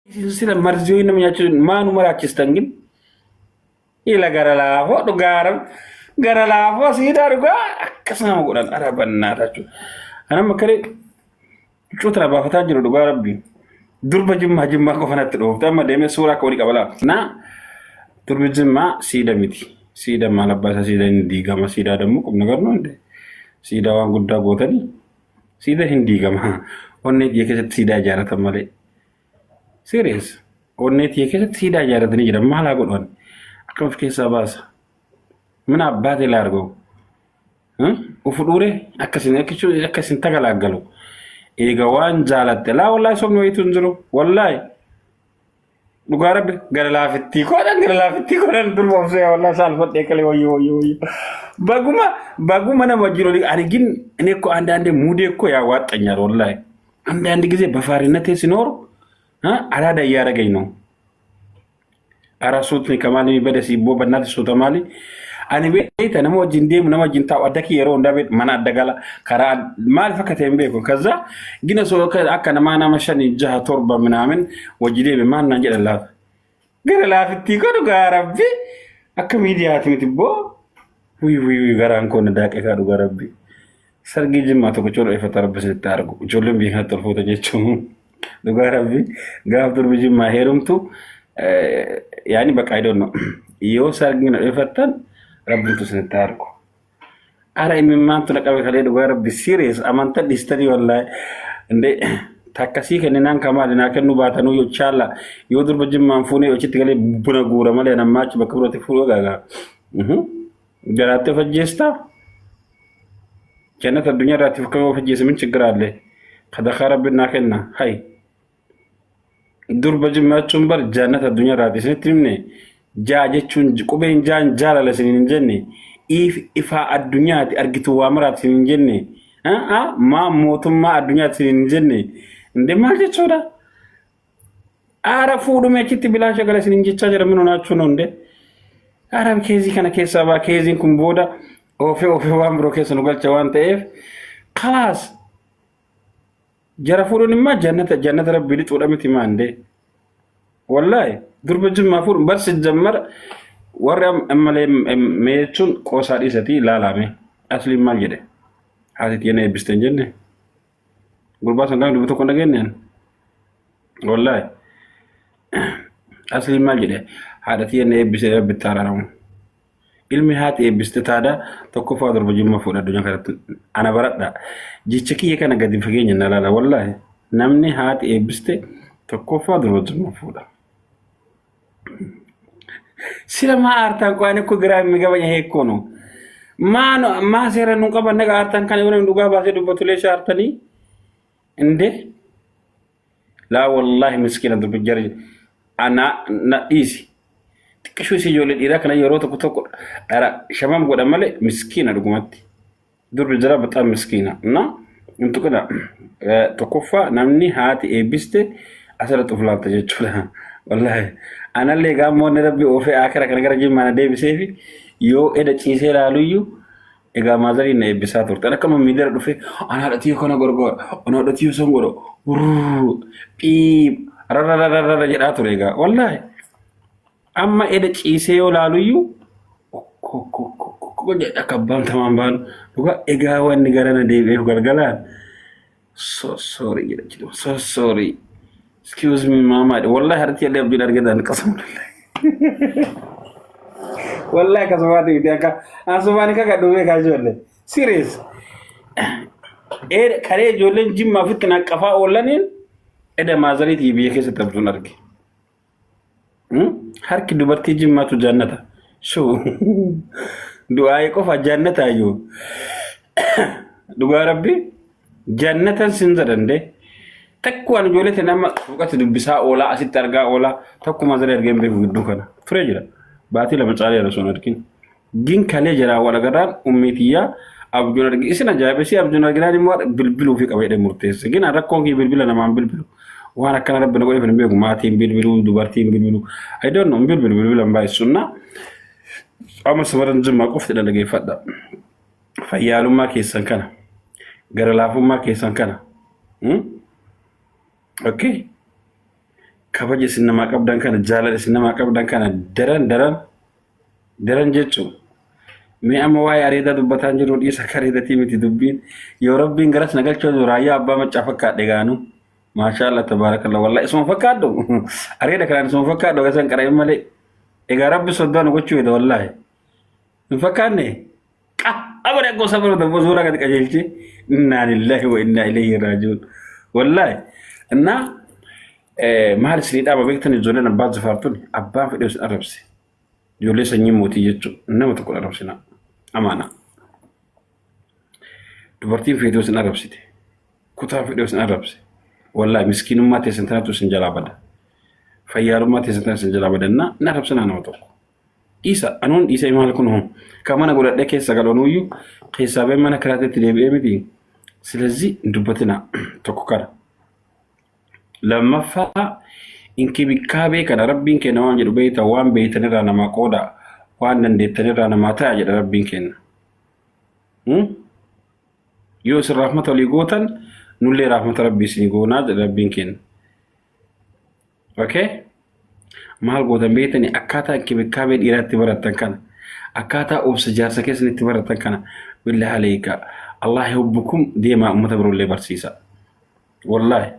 sila marziyo nama nyaachuun maanu maraachistan gin ila gara laafoo dhugaaram gara laafoo siidaa dhugaa akkasuma godhan arabannaa jechuudha. Anam makkale cuutra baafataa jiru dhugaa rabbi durba jimmaa qofanatti dhoofta amma deemee suuraa akka walii qabala. Na durbi jimmaa siida miti. Siida maal abbaasaa siida hin diigama siida dammu qubna garnoo hinde siida waan guddaa gootanii siida hin diigama onnee xiyya keessatti siidaa ijaaratan malee. Serious. Onnee xiyya keessatti siidaa ijaaratanii jiran maal haa godhan akkam of keessaa baasa. Mana abbaate laargoo. Ufu dhuure akkasin tagalaaggalu. Eega waan jaalatte laa wallahi somni wayitu hin jiru wallahi. Dhugaa rabbi gara laafittii godhan durba obsee wallahi saalfadhee kale wayyo. Baguma nama jiru argin እኔ እኮ አንዳንዴ ሙዴ እኮ ያዋጣኛል wallahi. አንዳንድ ጊዜ በፋሪነቴ ሲኖር አራዳ እያደረገኝ ነው። አራሱት ከማል የሚበደስ ይቦ በእናት ሱተ ማሊ አኒ ቤት ነሞ ጅንዴም ነሞ ጅንታ ወደኪ የሮ እንዳቤት ማና አደጋላ ከራ ማል ፈከተም ቤኮ ከዛ ግን ሶ አከነ ማና መሸን ጃ ቶርባ ምናምን ወጅዴ በማና እንጀላፍ ገረላፍቲ ኮዱ ጋራቢ አከ ሚዲያ ትምትቦ ውይ ጋራን ኮን ዳቀካ ዱ ጋራቢ ሰርጊ ጅማ ተቆቾሎ ይፈጠርበስ ታርጉ ጆለም ቢሃተር ፎቶ ጀቹ ዱ ጋራቢ ጋብዱር ቢጅማ ሄሩምቱ ያኒ በቃ አይዶ ነው ዮ ሰርጊ ነው ይፈጠን ربنا سنتاركو أرى إن ما أنتم نكابي خلينا غير بسيريس أمان تدستني والله إندي تكاسي كننان كمال ناكن نباتانو يوشالا يودر بجم مانفوني يوشي تقولي بنا غورا مالي أنا ماتش بكبرة تفولو غاغا جراتي فجيستا كانت الدنيا راتي فكما فجيس من شكرا لي خدا خرب ناكنا هاي دور بجم ماتشون بر جانت الدنيا راتي سنترمني جاجتشون قبين جان جالا لسنين جنة إفا الدنيا أرجتوا وامرات سنين جنة ما موتم ما الدنيا سنين جنة إنده ما جتشورا أعرفوا دم يكتب بلا شغلة سنين جتشاجر منو ناتشونون ده أعرف كيزي كنا كيسا با كيزي كمبودا أوفي وامبرو كيسا نقول جوان تيف خلاص جرفوا نما جنة ربي لتولا متمان ده والله درب جمع فور بس الجمر ورم أملي ميتون قصاري ستي لا مي أصلي ما جده هذه تيجي بستنجنة قربا سندان دبتو كنا جنن والله أصلي ما جده هذا تيجي بستنجنة بتارانو ilmi haati eebbiste taada tokko faa darba jimma fuudha addunyaa kanatti ana baradha jecha kiyya kana gadi fageenya nalaala wallahi namni haati eebbiste tokko faa darba jimma fuudha. Sila ma artan ko ani ko gram mi gabanya hekkono mano ma sera nun qaba naga artan kan yonen duga ba se du batule shartani inde la wallahi miskina du bujari ana na isi tikishu si jole dira kana yoro to ko ara shamam goda male miskina dugumatti dur bijara batam miskina na intu kana to kofa namni hati ebiste asala to flata jechula wallahi أنا اللي قام من ربي وفي آخر كنا كرجيم ما ندي بسيفي يو إذا تيسير علويو إذا ما زالي نبي أنا كم ميدر رفي أنا رتيو كنا غرغر أنا رتيو سمغرو بيب را جراتو ريجا والله أما إذا تيسير علويو كو جدا كبام تمام بان لقى إذا وان نجارنا دي غرغلان so sorry excuse me mama والله هرتي اللي بدي ارجع قسم بالله والله كسباتي بيتك اسمعني كدوبه كاجوله سيريس كاري جولن جيم ما فتنا قفا ولنين ادا مازريتي بيكه ستبزون ارجي هرك دبرتي جيم ما تو جنته شو دعاء قف جنته ايو دعاء ربي جنته سنزرنده تكوان جولته نما فقط دبسا اولا اسيت ترغا اولا تكو مازري ارغم بي غدو كنا فريجرا باتي لمصالي رسول اركين جين كالي جرا ولا غدان اميتيا ابجون ارغي اسنا جابسي ابجون ارغي مو بلبلو في قبي دمرتس جين اركون كي بلبل انا ما بلبلو وانا كان ربنا قول في بيغ ماتين بلبلو دوبارتين بلبلو اي دون نو بلبل باي سنه اما سمرن جما قفت دلغي فدا فيالو ما كيسن كنا غرلافو ما كيسن كنا اوكي kabaja isin namaa qabdan kana jaalala isin namaa qabdan kana daran jechuun mee amma waa'ee areedaa dubbataan jiru dhiisa kareedatii miti dubbiin yoo rabbiin garas nagalchoo jiru raayyaa abbaa maccaa fakkaadhe gaanu maashaallah tabaarakallah wallahi isuma fakkaadhu areeda kanaan isuma fakkaadhu gasan qara'in malee egaa rabbi soddaan gochuu eda wallahi hin fakkaanne abada gosa baro dabbo zuura gadi qajeelchi inna lillahi wa inna ilayhi rajiun wallahi እና maal isinii dhaaba beektan ijoolleen abbaa jifaartuun abbaan fedhe isin arrabse ijoollee sanyii mootii jechuun nama tokko arrabsina amaana dubartiin fedhe isin arrabsite kutaa fedhe isin arrabse wallahi miskiinummaa teessan tanaatu isin jalaa bada fayyaalummaa teessan tanaatu isin jalaa badanna na arrabsina nama tokko isa anuun isa maal kun hon kamana godhadhe keessa galonuuyyu keessaa bee mana kiraatitti deebi'ee miti ስለዚህ dubatina tokko kana lammaffaa inkibikaabee kana rabbiin kenna waan jedhu beeyta waan beeytanirraa namaa qooda waan dandeettanirraa namaa ta'a jedha rabbiin kenna yoo isin rahmata walii gootan nullee rahmata rabbii isinii goonaa jedha rabbiin kenna okay maal gootan beeytanii akkaataa inkibikaabee dhiiraatti baratan kana akkaataa obsa jaarsa keessanitti baratan kana billahi alayka Allah yahubbukum deemaa ummata birollee barsiisa wallahi